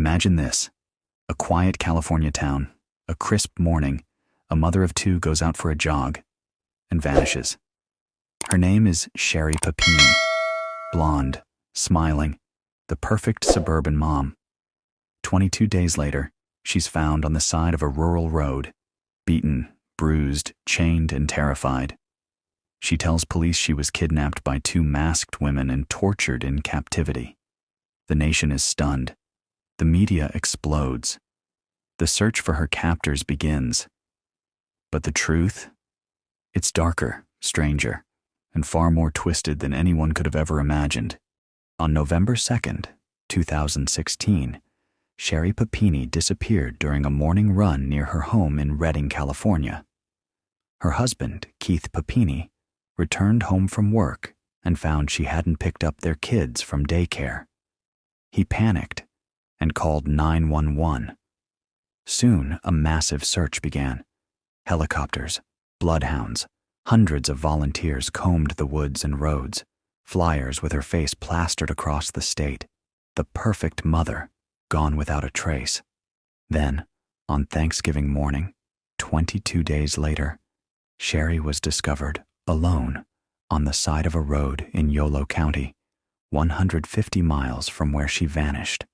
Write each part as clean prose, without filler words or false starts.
Imagine this: a quiet California town, a crisp morning, a mother of two goes out for a jog and vanishes. Her name is Sherri Papini, blonde, smiling, the perfect suburban mom. 22 days later, she's found on the side of a rural road, beaten, bruised, chained, and terrified. She tells police she was kidnapped by two masked women and tortured in captivity. The nation is stunned. The media explodes. The search for her captors begins. But the truth? It's darker, stranger, and far more twisted than anyone could have ever imagined. On November 2nd, 2016, Sherri Papini disappeared during a morning run near her home in Redding, California. Her husband, Keith Papini, returned home from work and found she hadn't picked up their kids from daycare. He panicked and called 911. Soon, a massive search began. Helicopters, bloodhounds, hundreds of volunteers combed the woods and roads, flyers with her face plastered across the state. The perfect mother, gone without a trace. Then, on Thanksgiving morning, 22 days later, Sherri was discovered alone on the side of a road in Yolo County, 150 miles from where she vanished.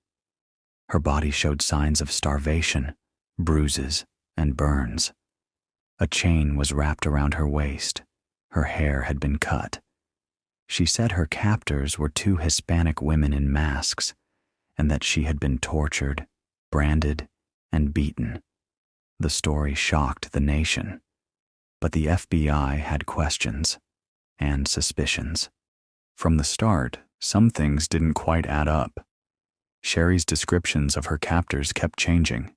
Her body showed signs of starvation, bruises, and burns. A chain was wrapped around her waist. Her hair had been cut. She said her captors were two Hispanic women in masks, and that she had been tortured, branded, and beaten. The story shocked the nation. But the FBI had questions and suspicions. From the start, some things didn't quite add up. Sherri's descriptions of her captors kept changing.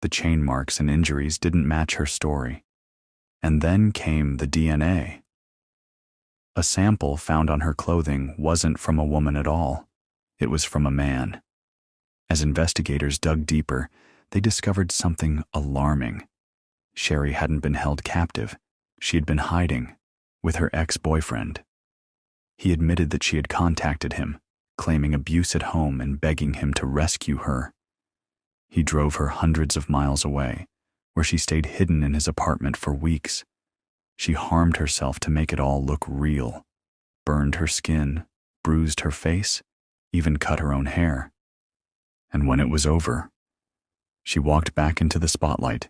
The chain marks and injuries didn't match her story. And then came the DNA. A sample found on her clothing wasn't from a woman at all. It was from a man. As investigators dug deeper, they discovered something alarming. Sherri hadn't been held captive. She had been hiding with her ex-boyfriend. He admitted that she had contacted him, claiming abuse at home and begging him to rescue her. He drove her hundreds of miles away, where she stayed hidden in his apartment for weeks. She harmed herself to make it all look real, burned her skin, bruised her face, even cut her own hair. And when it was over, she walked back into the spotlight,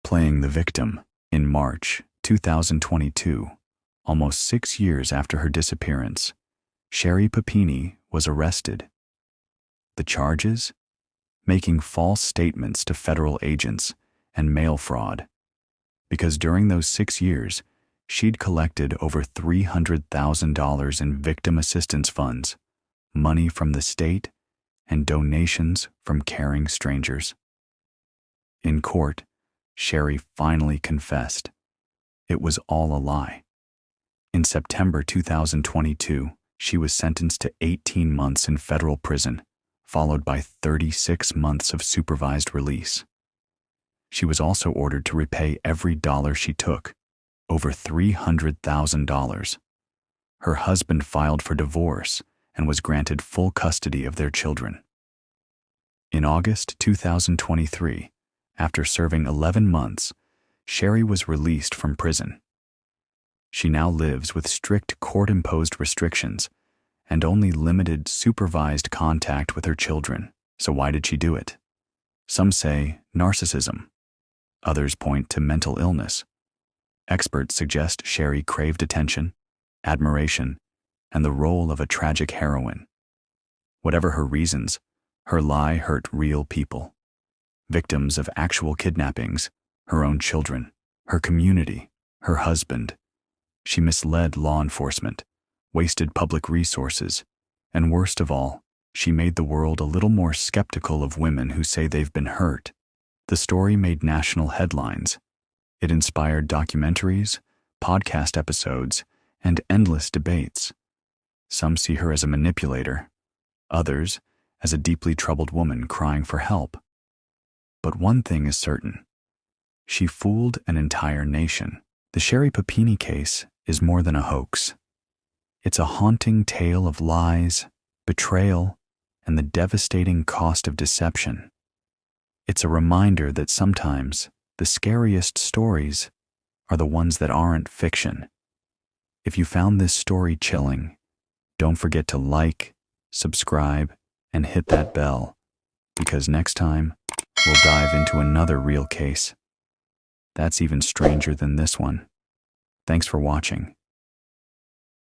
playing the victim. In March 2022, almost 6 years after her disappearance, Sherri Papini was arrested. The charges? Making false statements to federal agents and mail fraud. Because during those 6 years, she'd collected over $300,000 in victim assistance funds, money from the state, and donations from caring strangers. In court, Sherri finally confessed. It was all a lie. In September 2022, she was sentenced to 18 months in federal prison, followed by 36 months of supervised release. She was also ordered to repay every dollar she took, over $300,000. Her husband filed for divorce and was granted full custody of their children. In August 2023, after serving 11 months, Sherri was released from prison. She now lives with strict court-imposed restrictions and only limited supervised contact with her children. So why did she do it? Some say narcissism. Others point to mental illness. Experts suggest Sherri craved attention, admiration, and the role of a tragic heroine. Whatever her reasons, her lie hurt real people. Victims of actual kidnappings, her own children, her community, her husband. She misled law enforcement, wasted public resources, and worst of all, she made the world a little more skeptical of women who say they've been hurt. The story made national headlines. It inspired documentaries, podcast episodes, and endless debates. Some see her as a manipulator, others as a deeply troubled woman crying for help. But one thing is certain. She fooled an entire nation. The Sherri Papini case is more than a hoax. It's a haunting tale of lies, betrayal, and the devastating cost of deception. It's a reminder that sometimes the scariest stories are the ones that aren't fiction. If you found this story chilling, don't forget to like, subscribe, and hit that bell, because next time we'll dive into another real case that's even stranger than this one. Thanks for watching.